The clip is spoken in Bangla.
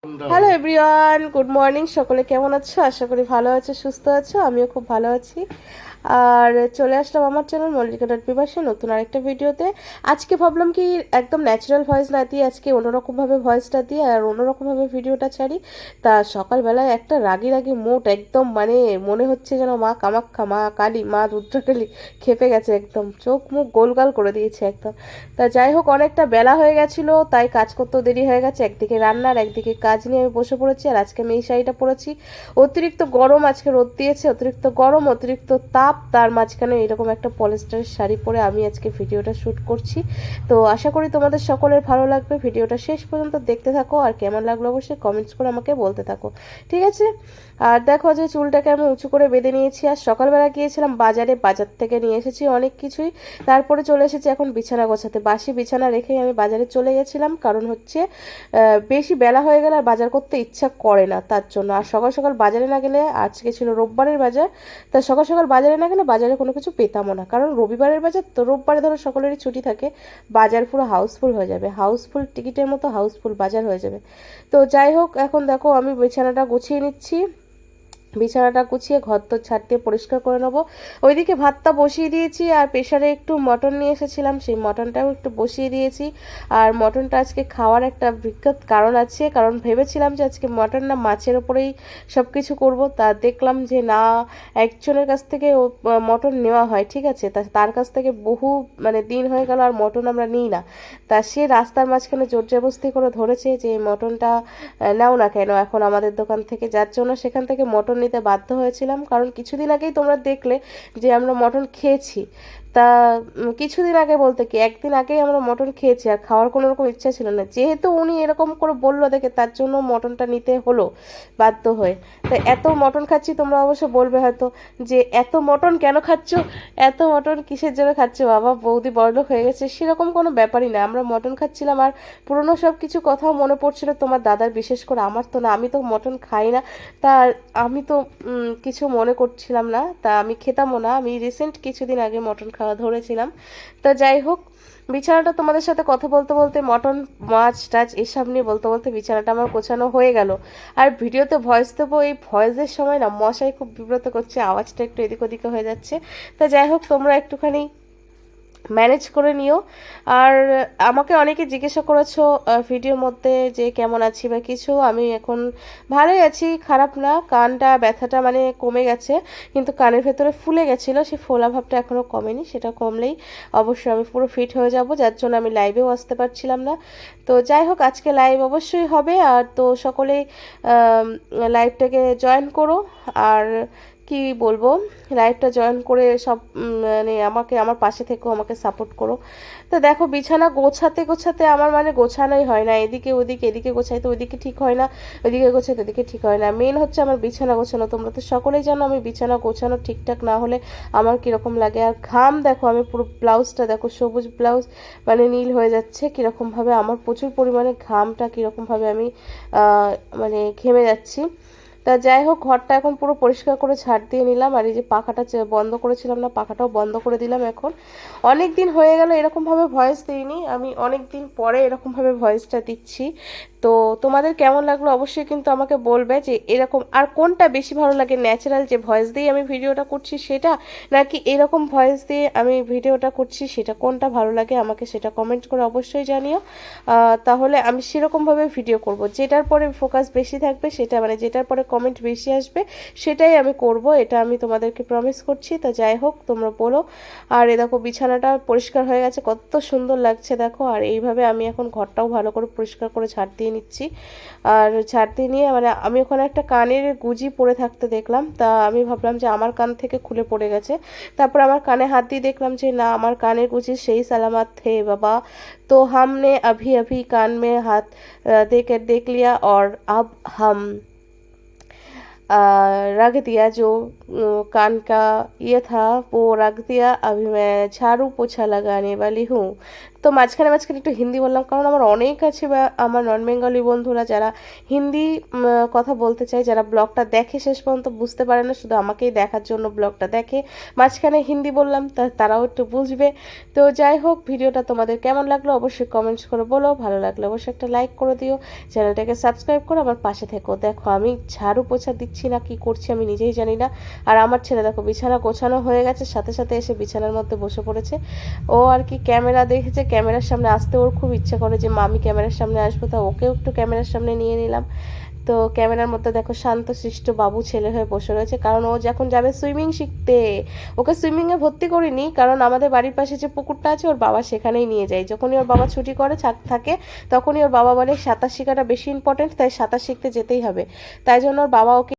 Hello everyone, good morning. সকলে কেমন আছো? আশা করি ভালো আছো, সুস্থ আছো। আমিও খুব ভালো আছি। আর চলে আসলাম আমার চ্যানেল মল্লিকা ডট বিভাসে নতুন আরেকটা ভিডিওতে। আজকে ভাবলাম কি একদম ন্যাচারাল ভয়েস না দিয়ে আজকে অন্যরকমভাবে ভয়েসটা দিয়ে আর অন্যরকমভাবে ভিডিওটা ছাড়ি। তা সকালবেলায় একটা রাগি রাগি মুড, একদম মানে মনে হচ্ছে যেন মা কামাখ্যা, মা কালী, মা রুদ্রকালী খেপে গেছে, একদম চোখ মুখ গোলগাল করে দিয়েছে একদম। তা যাই হোক, অনেকটা বেলা হয়ে গেছিলো, তাই কাজ করতেও দেরি হয়ে গেছে। একদিকে রান্নার, একদিকে কাজ নিয়ে আমি বসে পড়েছি। আর আজকে আমি এই শাড়িটা পরেছি। অতিরিক্ত গরম, আজকে রোদ দিয়েছে, অতিরিক্ত গরম, অতিরিক্ত তাপ, তার মাঝখানে এরকম একটা পলিস্টারের শাড়ি পরে আমি আজকে ভিডিওটা শ্যুট করছি। তো আশা করি তোমাদের সকলের ভালো লাগবে। ভিডিওটা শেষ পর্যন্ত দেখতে থাকো, আর কেমন লাগলো অবশ্যই কমেন্টস করে আমাকে বলতে থাকো, ঠিক আছে? আর দেখো যে চুলটাকে আমি উঁচু করে বেঁধে নিয়েছি। আর সকালবেলা গিয়েছিলাম বাজারে, বাজার থেকে নিয়ে এসেছি অনেক কিছুই। তারপরে চলে এসেছি এখন বিছানা গোছাতে। বাসি বিছানা রেখেই আমি বাজারে চলে গেছিলাম, কারণ হচ্ছে বেশি বেলা হয়ে গেলে আর বাজার করতে ইচ্ছা করে না, তার জন্য। আর সকাল সকাল বাজারে না গেলে, আজকে ছিল রোববারের বাজার, তা সকাল সকাল বাজারে না গেলে বাজারে কোনো কিছু পেতামও না, কারণ রবিবারের বাজার তো, রোববারে ধরো সকলেরই ছুটি থাকে, বাজার পুরো হাউসফুল হয়ে যাবে, হাউসফুল টিকিটের মতো হাউসফুল বাজার হয়ে যাবে। তো যাই হোক, এখন দেখো আমি বিছানাটা গুছিয়ে নিচ্ছি। বিছানাটা গুছিয়ে ঘর তো ঝাড় দিয়ে পরিষ্কার করে নেবো। ওইদিকে ভাতটা বসিয়ে দিয়েছি, আর প্রেশারে একটু মটন নিয়ে এসেছিলাম, সেই মটনটাও একটু বসিয়ে দিয়েছি। আর মটনটা আজকে খাওয়ার একটা বিখ্যাত কারণ আছে, কারণ ভেবেছিলাম যে আজকে মটন না মাছের ওপরেই সব কিছু করবো, তা দেখলাম যে না, একজনের কাছ থেকে মটন নেওয়া হয়, ঠিক আছে, তা তার কাছ থেকে বহু মানে দিন হয়ে গেল আর মটন আমরা নিই না। তা সে রাস্তার মাঝখানে জোর জবরদস্তি করে ধরেছে যে এই মটনটা নাও না কেন এখন আমাদের দোকান থেকে, যার জন্য সেখান থেকে মটন নিতে বাধ্য হয়েছিলাম। কারণ কিছুদিন আগেই তোমরা দেখলে যে আমরা মটন খেয়েছি। তা কিছুদিন আগে বলতে কি একদিন আগেই আমরা মটন খেয়েছি, আর খাওয়ার কোনো রকম ইচ্ছা ছিল না, যেহেতু উনি এরকম করে বললো দেখে, তার জন্য মটনটা নিতে হলো বাধ্য হয়ে। তাই এত মটন খাচ্ছি, তোমরা অবশ্য বলবে হয়তো যে এত মটন কেন খাচ্ছ, এত মটন কিসের জন্য খাচ্ছ, বাবা বৌদি বড়লোক হয়ে গেছে। সেরকম কোনো ব্যাপারই না, আমরা মটন খাচ্ছিলাম। আর পুরনো সব কিছু কথাও মনে পড়ছিল তোমার দাদার, বিশেষ করে আমার তো না, আমি তো মটন খাই না। তা আমি তো কিছু মনে করছিলাম না, তা আমি খেতামও না। আমি রিসেন্ট কিছুদিন আগে মটন খাওয়া ধরেছিলাম। তা যাই হোক, বিছানাটা তোমাদের সাথে কথা বলতে বলতে, মটন মাছ টাছ এসব নিয়ে বলতে বলতে বিছানাটা আমার গোছানো হয়ে গেল। আর ভিডিওতে ভয়েস দেবো, এই ভয়েসের সময় না মশাই খুব বিব্রত করছে, আওয়াজটা একটু এদিক ওদিকে হয়ে যাচ্ছে। তা যাই হোক, তোমরা একটুখানি ম্যানেজ করে নিও। আর আমাকে অনেকে জিজ্ঞাসা করেছো ভিডিওর মধ্যে যে কেমন আছি বা কিছু। আমি এখন ভালোই আছি, খারাপ না। কানটা ব্যথাটা মানে কমে গেছে, কিন্তু কানের ভেতরে ফুলে গেছিলো, সেই ফোলা ভাবটা এখনও কমেনি। সেটা কমলেই অবশ্যই আমি পুরো ফিট হয়ে যাব, যার জন্য আমি লাইভেও আসতে পারছিলাম না। তো যাই হোক, আজকে লাইভ অবশ্যই হবে। আর তো সকলেই লাইভটাকে জয়েন করো। আর কি বলবো, লাইভটা জয়েন করে সব মানে আমাকে, আমার পাশে থেকেও আমাকে সাপোর্ট করো। তো দেখো, বিছানা গোছাতে গোছাতে আমার মানে গোছানোই হয় না, এদিকে ওদিকে, এদিকে গোছাই তো ওইদিকে ঠিক হয় না, ওইদিকে গোছাই তো এদিকে ঠিক হয় না। মেন হচ্ছে আমার বিছানা গোছানো। তোমরা তো সকলেই জানো আমি বিছানা গোছানো ঠিকঠাক না হলে আমার কীরকম লাগে। আর ঘাম দেখো, আমি পুরো ব্লাউজটা দেখো, সবুজ ব্লাউজ মানে নীল হয়ে যাচ্ছে কীরকমভাবে, আমার প্রচুর পরিমাণে ঘামটা কীরকমভাবে আমি মানে ঘেমে যাচ্ছি। তা যাই হোক, ঘরটা এখন পুরো পরিষ্কার করে ঝাড় দিয়ে নিলাম। আর এই যে পাখাটা বন্ধ করেছিলাম না, পাখাটাও বন্ধ করে দিলাম। এখন অনেক দিন হয়ে গেল এরকমভাবে ভয়েস দিইনি, আমি অনেক দিন পরে এরকমভাবে ভয়েসটা দিচ্ছি। তো তোমাদের কেমন লাগলো অবশ্যই কিন্তু আমাকে বলবে যে এরকম, আর কোনটা বেশি ভালো লাগে, ন্যাচারাল যে ভয়েস দিয়ে আমি ভিডিওটা করছি সেটা, নাকি এরকম ভয়েস দিয়ে আমি ভিডিওটা করছি সেটা, কোনটা ভালো লাগে আমাকে সেটা কমেন্ট করে অবশ্যই জানিও। তাহলে আমি সেরকমভাবে ভিডিও করব, যেটার পরে ফোকাস বেশি থাকবে সেটা, মানে যেটার পরে কমেন্ট বেশি আসবে সেটাই আমি করব, এটা আমি তোমাদেরকে প্রমিস করছি। তা যাই হোক, তোমরা বলো। আর এ দেখো, বিছানাটা পরিষ্কার হয়ে গেছে, কত সুন্দর লাগছে দেখো। আর এইভাবে আমি এখন ঘরটাও ভালো করে পরিষ্কার করে ঝাড় দিয়ে নিচ্ছি। আর ঝাড় দিয়ে নিয়ে মানে আমি ওখানে একটা কানের গুঁজি পরে থাকতে দেখলাম, তা আমি ভাবলাম যে আমার কান থেকে খুলে পড়ে গেছে। তারপর আমার কানে হাত দিয়ে দেখলাম যে না, আমার कान गुची सही सलामत थे बाबा। तो हमने अभी अभी कान में हाथ देकर देख लिया, और अब हम रख दिया, जो कान का ये था वो रख दिया। अभी मैं झाड़ू पोछा लगाने वाली हूँ। তো মাঝখানে মাঝখানে একটু হিন্দি বললাম, কারণ আমার অনেক আছে বা আমার নন বেঙ্গলি বন্ধুরা যারা হিন্দি কথা বলতে চায়, যারা ব্লগটা দেখে শেষ পর্যন্ত বুঝতে পারে না, শুধু আমাকেই দেখার জন্য ব্লগটা দেখে, মাঝখানে হিন্দি বললাম তারাও একটু বুঝবে। তো যাই হোক, ভিডিওটা তোমাদের কেমন লাগলো অবশ্যই কমেন্টস করে বলো, ভালো লাগলে অবশ্যই একটা লাইক করে দিও, চ্যানেলটাকে সাবস্ক্রাইব করে আমার পাশে থেকো। দেখো আমি ঝাড়ু পোছা দিচ্ছি না কি করছি আমি নিজেই জানি না। আর আমার ছেলে দেখো বিছানা গোছানো হয়ে গেছে, সাথে সাথে এসে বিছানার মধ্যে বসে পড়েছে। ও আর কি ক্যামেরা দেখেছে, ক্যামেরার সামনে আসতে ওর খুব ইচ্ছা করে যে মামি ক্যামেরার সামনে আসবো, তা ওকেও একটু ক্যামেরার সামনে নিয়ে নিলাম। তো ক্যামেরার মধ্যে দেখো শান্তশিষ্ট বাবু ছেলে হয়ে বসে রয়েছে, কারণ ও যখন যাবে সুইমিং শিখতে, ওকে সুইমিংয়ে ভর্তি করিনি, কারণ আমাদের বাড়ির পাশে যে পুকুরটা আছে ওর বাবা সেখানেই নিয়ে যায়, যখনই ওর বাবা ছুটি করে থাকে তখনই ওর বাবা বলে সাঁতার শেখাটা বেশি ইম্পর্টেন্ট, তাই সাঁতার শিখতে যেতেই হবে। তাই জন্য ওর বাবা ওকে